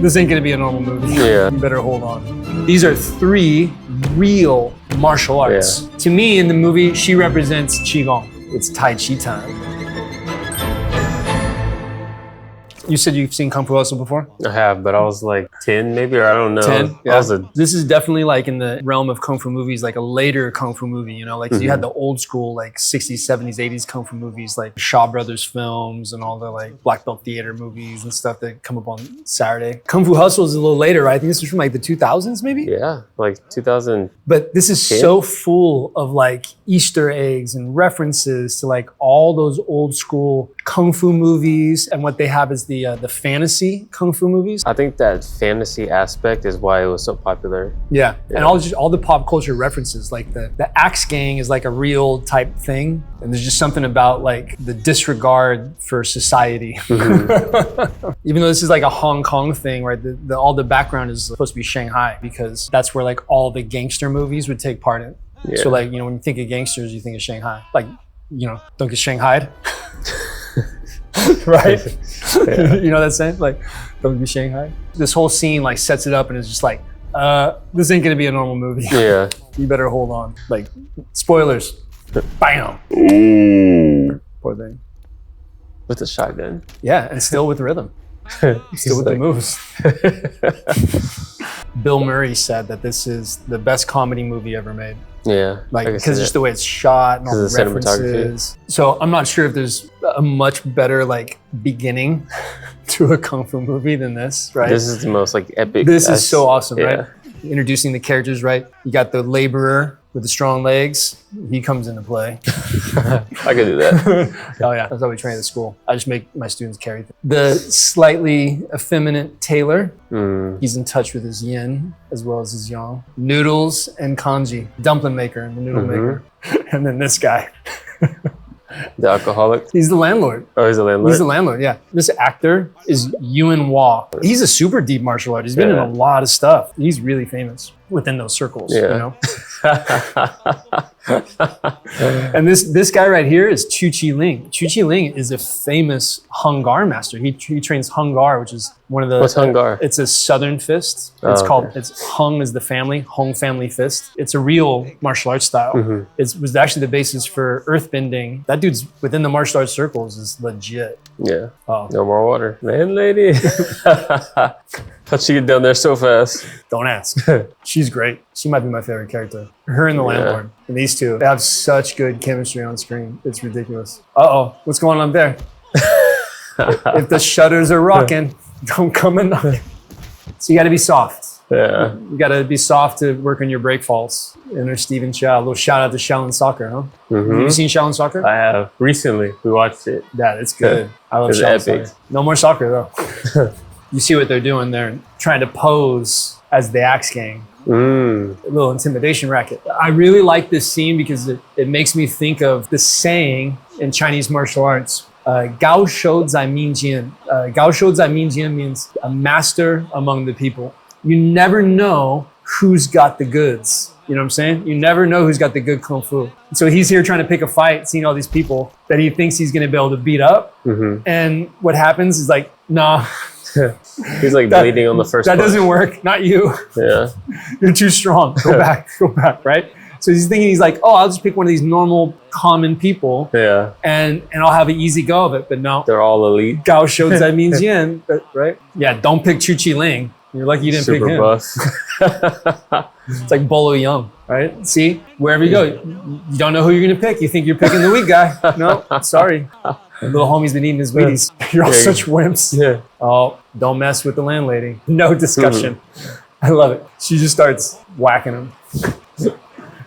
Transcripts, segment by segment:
This ain't gonna be a normal movie. Yeah. You better hold on. These are 3 real martial arts. To me, in the movie, she represents Qigong. It's Tai Chi time. You said you've seen Kung Fu Hustle before? I have, but I was like 10 maybe, or I don't know. 10? Yeah. This is definitely like in the realm of Kung Fu movies, like a later Kung Fu movie, you know? Like you had the old school, like 60s, 70s, 80s Kung Fu movies, like Shaw Brothers films and all the like Black Belt Theater movies and stuff that come up on Saturday. Kung Fu Hustle is a little later, right? I think this was from like the 2000s maybe? Yeah, like 2000. But this is so full of like Easter eggs and references to like all those old school Kung Fu movies, and what they have is the fantasy Kung Fu movies. I think that fantasy aspect is why it was so popular. Yeah. And all the pop culture references, like the Axe Gang is like a real type thing, and there's just something about like the disregard for society. Even though this is like a Hong Kong thing, right? All the background is supposed to be Shanghai, because that's where like all the gangster movies would take part in. Yeah. So like, you know, when you think of gangsters, you think of Shanghai. Like, you know, don't get shanghaied. Right? Yeah. You know that saying? Like, don't be Shanghai. This whole scene like sets it up and it's just like, this ain't gonna be a normal movie. Yeah. You better hold on. Like, spoilers. Bam. Ooh. Poor thing. With the shotgun. Yeah, and still with rhythm. Still with the moves. Bill Murray said that this is the best comedy movie ever made. Yeah. Like, because just the way it's shot and all the references. So I'm not sure if there's a much better like beginning to a Kung Fu movie than this, right? This is the most like epic. This is so awesome, right? Introducing the characters, right? You got the laborer with the strong legs. He comes into play. I could do that. Oh yeah, that's how we train at school. I just make my students carry things. The slightly effeminate tailor. He's in touch with his yin as well as his yang. Noodles and kanji. Dumpling maker and the noodle maker. And then this guy. The alcoholic? He's the landlord. Oh, he's the landlord? He's the landlord, yeah. This actor is Yuen Wah. He's a super deep martial artist. He's been in a lot of stuff. He's really famous within those circles, you know? And this guy right here is Chu Chi Ling. Chu Chi Ling is a famous Hung Gar master. He trains Hung Gar, which is one of the... What's Hung Gar? It's a southern fist. It's called, it's Hung is the family, Hung family fist. It's a real martial arts style. It was actually the basis for earthbending. That dude's within the martial arts circles is legit. Yeah. Oh. No more water. Man, lady. How'd she get down there so fast? Don't ask. She's great. She might be my favorite character. Her and the landlord. And these two, they have such good chemistry on screen. It's ridiculous. Uh-oh, what's going on there? If the shutters are rocking, don't come in. So you gotta be soft. Yeah. You gotta be soft to work on your break faults. And there's Stephen Chow. A little shout out to Shaolin Soccer, huh? Have you seen Shaolin Soccer? I have. Recently, we watched it. Yeah, it's good. I love Shaolin Soccer. No more soccer though. You see what they're doing. They're trying to pose as the Axe Gang. A little intimidation racket. I really like this scene because it makes me think of the saying in Chinese martial arts, Gao Shou Zai Min Jian. Gao Shou Zai Min Jian means a master among the people. You never know who's got the goods. You know what I'm saying? You never know who's got the good Kung Fu. So he's here trying to pick a fight, seeing all these people that he thinks he's going to be able to beat up. And what happens is like, nah. He's like bleeding on the first That doesn't work. Not you. Yeah. You're too strong. Go back. Go back, right? So he's thinking, he's like, oh, I'll just pick one of these normal, common people. Yeah. And I'll have an easy go of it. But no. They're all elite. Gao Shou Zai Min Jian, right? Yeah, don't pick Chu Chi Ling. You're lucky you didn't pick him. Buff. It's like Bolo Young, right? See, wherever you go, you don't know who you're gonna pick. You think you're picking the weak guy. No, sorry. The little homie's been eating his Wheaties. You're all such wimps. Yeah. Oh, don't mess with the landlady. No discussion. I love it. She just starts whacking him.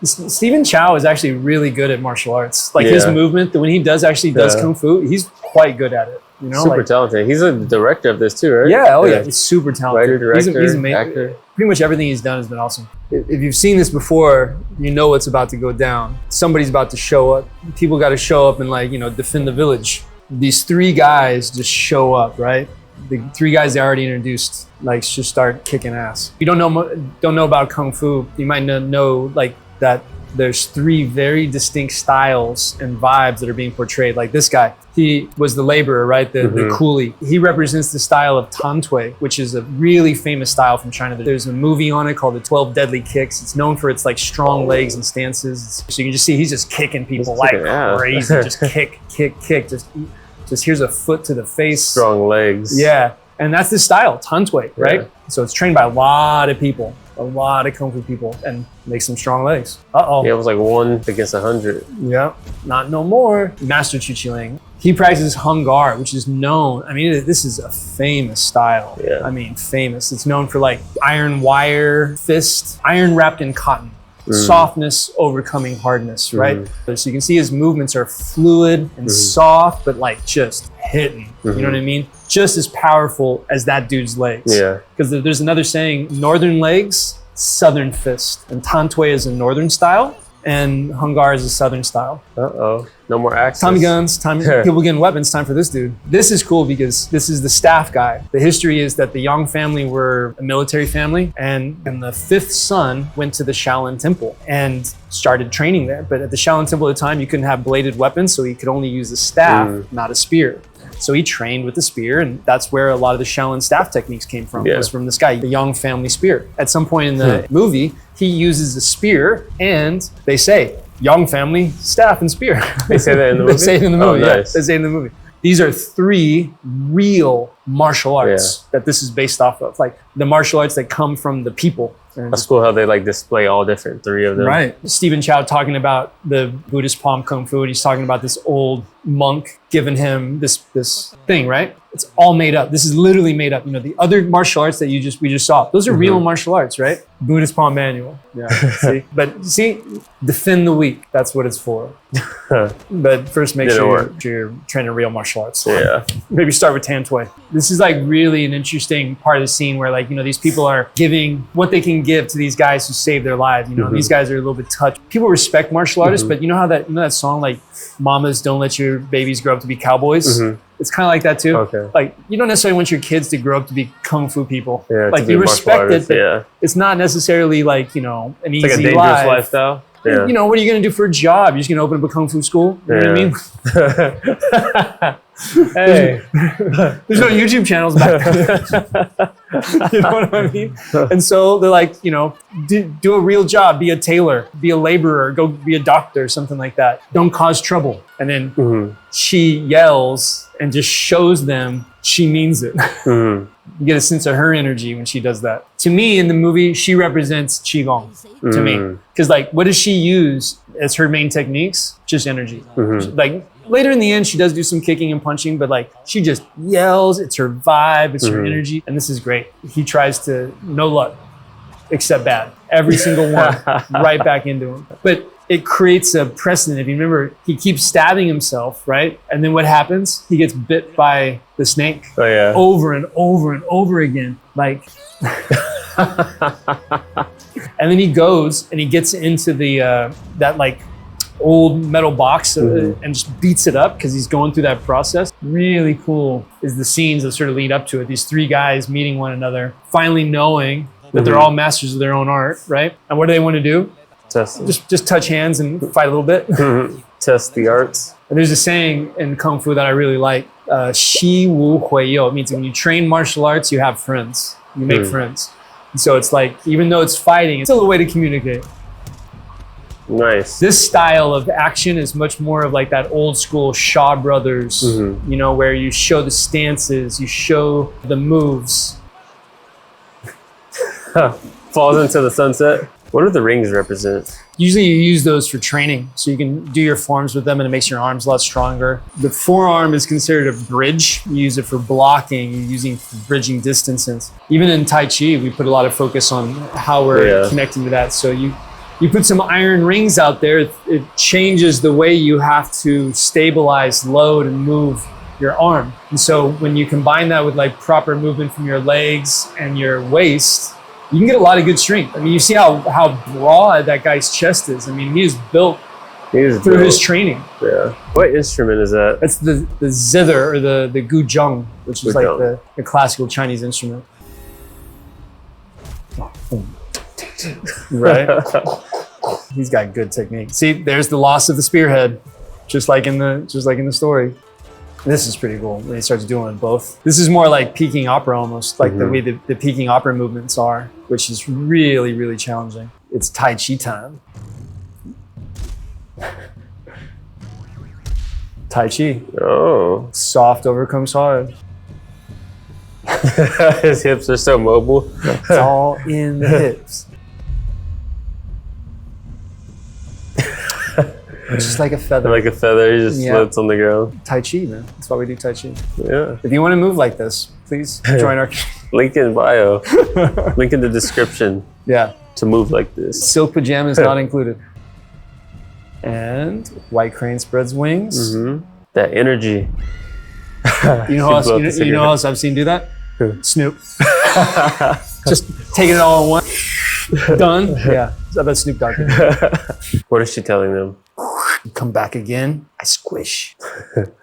Stephen Chow is actually really good at martial arts. Like his movement, when he does Kung Fu, he's quite good at it. You know, super talented. He's a director of this too, right? Yeah, yeah. He's super talented. Writer, director, he's amazing. actor. Pretty much everything he's done has been awesome. If you've seen this before, you know what's about to go down. Somebody's about to show up. People got to show up and defend the village. These 3 guys just show up, right? The 3 guys they already introduced, just start kicking ass. If you don't know about Kung Fu, you might not know that there's three very distinct styles and vibes that are being portrayed. Like this guy, he was the laborer, right? The coolie. He represents the style of tan tui, which is a really famous style from China. There's a movie on it called The 12 Deadly Kicks. It's known for its like strong legs and stances. So you can just see he's just kicking people crazy. Just kick. Just here's a foot to the face. Strong legs. Yeah. And that's the style, tan tui, right? Yeah. So it's trained by a lot of people, a lot of Kung Fu people, and makes some strong legs. Uh-oh. Yeah, it was like 1 against 100. Yeah, not no more. Master Chu Qiling, he practices Hung Gar, which is known, I mean, this is a famous style. Yeah. I mean, famous. It's known for like iron wire fist, iron wrapped in cotton. Softness overcoming hardness, right? So you can see his movements are fluid and soft, but like just hitting. You know what I mean? Just as powerful as that dude's legs. Yeah. Because there's another saying, northern legs, southern fist. And tan tui is a northern style, and Hung Gar is a southern style. Uh-oh. No more axes. Tommy guns, people getting weapons, time for this dude. This is cool because this is the staff guy. The history is that the Yang family were a military family, and the fifth son went to the Shaolin Temple and started training there. But at the Shaolin Temple at the time, you couldn't have bladed weapons, so he could only use a staff, not a spear. So he trained with the spear, and that's where a lot of the Shaolin staff techniques came from, was from this guy, the Yang family spear. At some point in the movie, he uses a spear, and they say, Yang family, staff and spear. They say that in the movie? They say it in the movie, oh, nice. They say it in the movie. These are three real martial arts that this is based off of. Like the martial arts that come from the people. That's cool how they like display all different, three of them. Right. Stephen Chow talking about the Buddhist palm kung fu, and he's talking about this old monk giving him this thing, right? It's all made up. This is literally made up. You know, the other martial arts that we just saw, those are real martial arts, right? Buddhist palm manual. Yeah. See? But see, defend the weak. That's what it's for. But first make sure you're training real martial arts. Yeah. Maybe start with tan tui. This is like really an interesting part of the scene where like, you know, these people are giving what they can give to these guys who save their lives. You know, these guys are a little bit touched. People respect martial artists, but you know how that song like mamas don't let your babies grow up to be cowboys? It's kind of like that too. Okay. Like you don't necessarily want your kids to grow up to be kung fu people. Yeah, like you respect it, but it's not necessarily like, you know, an easy like a dangerous lifestyle. Yeah. You know, what are you going to do for a job? You're just going to open up a kung fu school? You know what I mean? Hey, there's no YouTube channels back then. You know what I mean? And so they're like, you know, do a real job, be a tailor, be a laborer, go be a doctor, something like that. Don't cause trouble. And then she yells and just shows them she means it. You get a sense of her energy when she does that. To me, in the movie, she represents Qigong, to me. Because like, what does she use as her main techniques? Just energy. Like, later in the end, she does do some kicking and punching, but like, she just yells, it's her vibe, it's her energy, and this is great. He tries to, no luck, except bad. Every single one, right back into him. But it creates a precedent. If you remember, he keeps stabbing himself, right? And then what happens? He gets bit by the snake over and over and over again. Like, and then he goes and he gets into the, that like old metal box and just beats it up because he's going through that process. Really cool is the scenes that sort of lead up to it. These three guys meeting one another, finally knowing that they're all masters of their own art, right? And what do they want to do? Just touch hands and fight a little bit. Test the arts. And there's a saying in Kung Fu that I really like, Xi Wu Hui Yo. It means when you train martial arts, you have friends. You make friends. And so it's like, even though it's fighting, it's still a way to communicate. Nice. This style of action is much more of like that old school Shaw Brothers, you know, where you show the stances, you show the moves. Falls into the sunset. What do the rings represent? Usually you use those for training, so you can do your forms with them and it makes your arms a lot stronger. The forearm is considered a bridge. You use it for blocking, you're using for bridging distances. Even in Tai Chi, we put a lot of focus on how we're connecting to that. So you put some iron rings out there, it changes the way you have to stabilize, load, and move your arm. And so when you combine that with like proper movement from your legs and your waist, you can get a lot of good strength. I mean, you see how broad that guy's chest is. I mean, he is built through his training. Yeah. What instrument is that? That's the zither, or the guzheng, which is like the classical Chinese instrument. Right? He's got good technique. See, there's the loss of the spearhead, just like in the story. This is pretty cool when he starts doing both. This is more like Peking opera almost, like the way the Peking opera movements are, which is really, really challenging. It's Tai Chi time. Tai Chi. Oh. Soft overcomes hard. His hips are so mobile. It's all in the hips. Just like a feather. Like a feather, he just floats on the ground. Tai Chi, man. That's why we do Tai Chi. Yeah. If you want to move like this, please join our... Link in bio. Link in the description. Yeah. To move like this. Silk pajamas not included. And White Crane spreads wings. That energy. You know who else I've seen do that? Snoop. Just taking it all in one. Done. Yeah. I bet Snoop Dogg. What is she telling them? Come back again, I squish.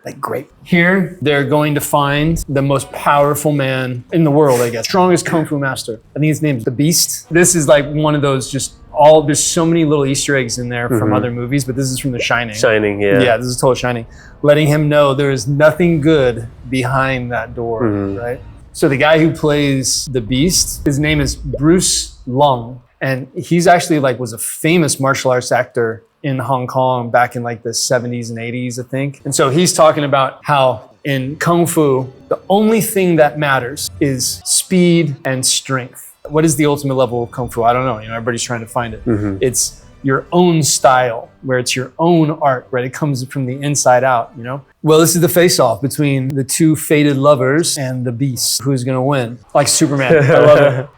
Like grape. Here, they're going to find the most powerful man in the world, I guess. Strongest Kung Fu master. I think his name's The Beast. This is like one of those there's so many little Easter eggs in there from other movies, but this is from The Shining. Shining, yeah. Yeah, this is total Shining. Letting him know there is nothing good behind that door, right? So the guy who plays The Beast, his name is Bruce Lung. And he's actually was a famous martial arts actor in Hong Kong back in the 70s and 80s, I think. And so he's talking about how in Kung Fu, the only thing that matters is speed and strength. What is the ultimate level of Kung Fu? I don't know. Everybody's trying to find it. It's your own style, where it's your own art, right? It comes from the inside out, Well, this is the face-off between the two fated lovers and the Beast. Who's gonna win? Like Superman. I love it.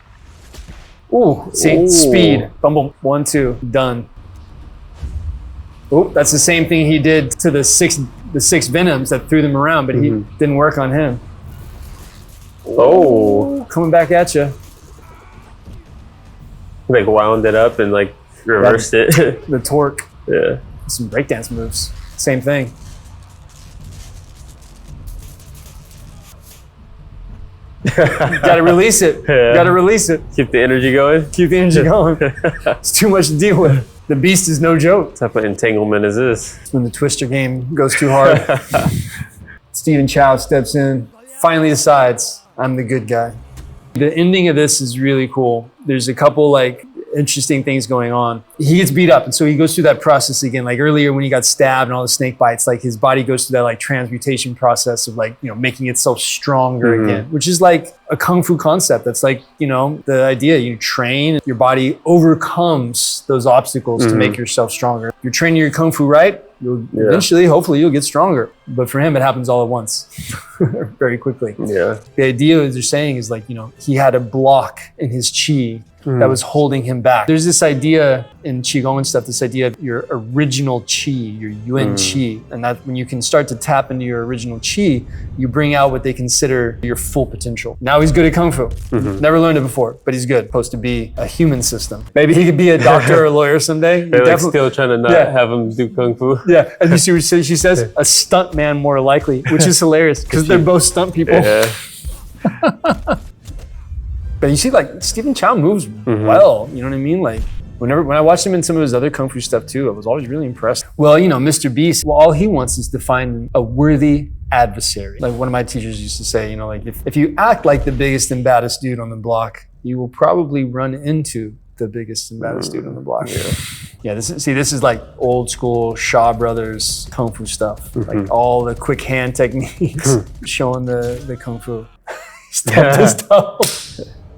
Ooh, see, speed. Boom, boom. 1, 2, done. Oh, that's the same thing he did to the six Venoms that threw them around, but he didn't work on him. Oh, coming back at you. Wound it up and reversed it. The torque. Yeah. Some breakdance moves. Same thing. Gotta release it. Yeah. Gotta release it. Keep the energy going. Keep the energy going. It's too much to deal with. The Beast is no joke. What type of entanglement is this? It's when the twister game goes too hard. Stephen Chow steps in, finally decides, I'm the good guy. The ending of this is really cool. There's a couple interesting things going on. He gets beat up, and so he goes through that process again. Earlier when he got stabbed and all the snake bites, his body goes through that transmutation process of making itself stronger again, which is a Kung Fu concept. That's the idea. You train, your body overcomes those obstacles to make yourself stronger. If you're training your Kung Fu right, you'll eventually, hopefully, you'll get stronger. But for him, it happens all at once, very quickly. Yeah. The idea, as they're saying, is he had a block in his chi that was holding him back. There's this idea in Qigong and stuff, this idea of your original qi, your yuan qi. And that when you can start to tap into your original qi, you bring out what they consider your full potential. Now he's good at Kung Fu. Never learned it before, but he's good. Supposed to be a human system. Maybe he could be a doctor or a lawyer someday. They're still trying to not have him do Kung Fu. Yeah, and you see what she says? A stunt man more likely, which is hilarious because they're both stunt people. Yeah. But you see, Stephen Chow moves well. You know what I mean? When I watched him in some of his other Kung Fu stuff too, I was always really impressed. Well, Mr. Beast, all he wants is to find a worthy adversary. One of my teachers used to say, if you act like the biggest and baddest dude on the block, you will probably run into the biggest and baddest dude on the block. Yeah, this is old school Shaw Brothers Kung Fu stuff. All the quick hand techniques, showing the Kung Fu. Stepped his toe.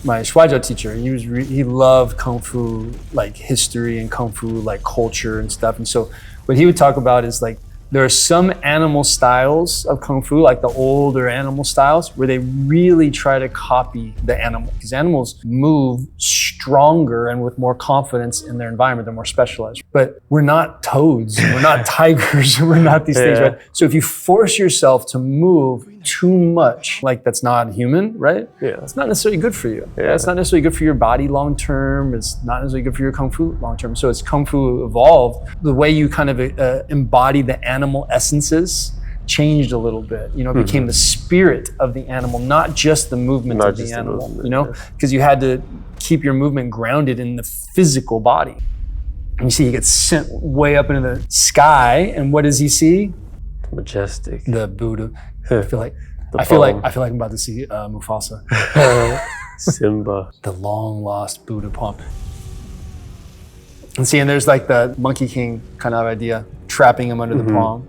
My Shuai Jiao teacher, he loved Kung Fu, history and Kung Fu, culture and stuff. And so what he would talk about is there are some animal styles of Kung Fu, the older animal styles, where they really try to copy the animal. Because animals move stronger and with more confidence in their environment. They're more specialized. But we're not toads, we're not tigers, we're not these things, right? So if you force yourself to move too much, that's not human, right? Yeah. It's not necessarily good for you. Yeah. It's not necessarily good for your body long term. It's not necessarily good for your Kung Fu long term. So as Kung Fu evolved, the way you kind of embody the animal essences changed a little bit. It became the spirit of the animal, not just the movement of the animal, because you had to keep your movement grounded in the physical body. And you see he gets sent way up into the sky, and what does he see? Majestic. The Buddha. I feel like I'm about to see Mufasa. Simba. The long lost Buddha palm. And see, and there's like the Monkey King kind of idea, trapping him under the palm,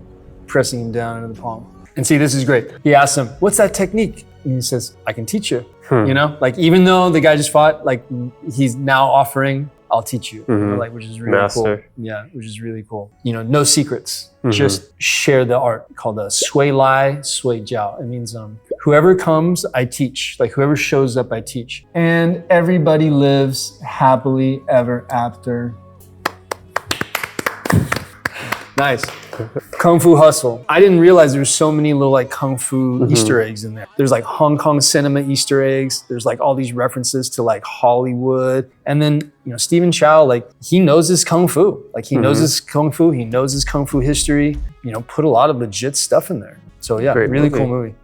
pressing him down into the palm. And see, this is great. He asks him, what's that technique? And he says, I can teach you. You know, like even though the guy just fought, like he's now offering, I'll teach you. You know, like, which is really cool. Yeah, which is really cool. You know, no secrets. Just share the art, called the Shuai Jiao. It means whoever comes, I teach. Like whoever shows up, I teach. And everybody lives happily ever after. Nice. Kung Fu Hustle. I didn't realize there's so many little like Kung Fu Easter eggs in there. There's like Hong Kong cinema Easter eggs. There's like all these references to like Hollywood. And then, you know, Stephen Chow, like he knows his Kung Fu. Like he knows his Kung Fu. He knows his Kung Fu history. You know, put a lot of legit stuff in there. So yeah, really cool movie.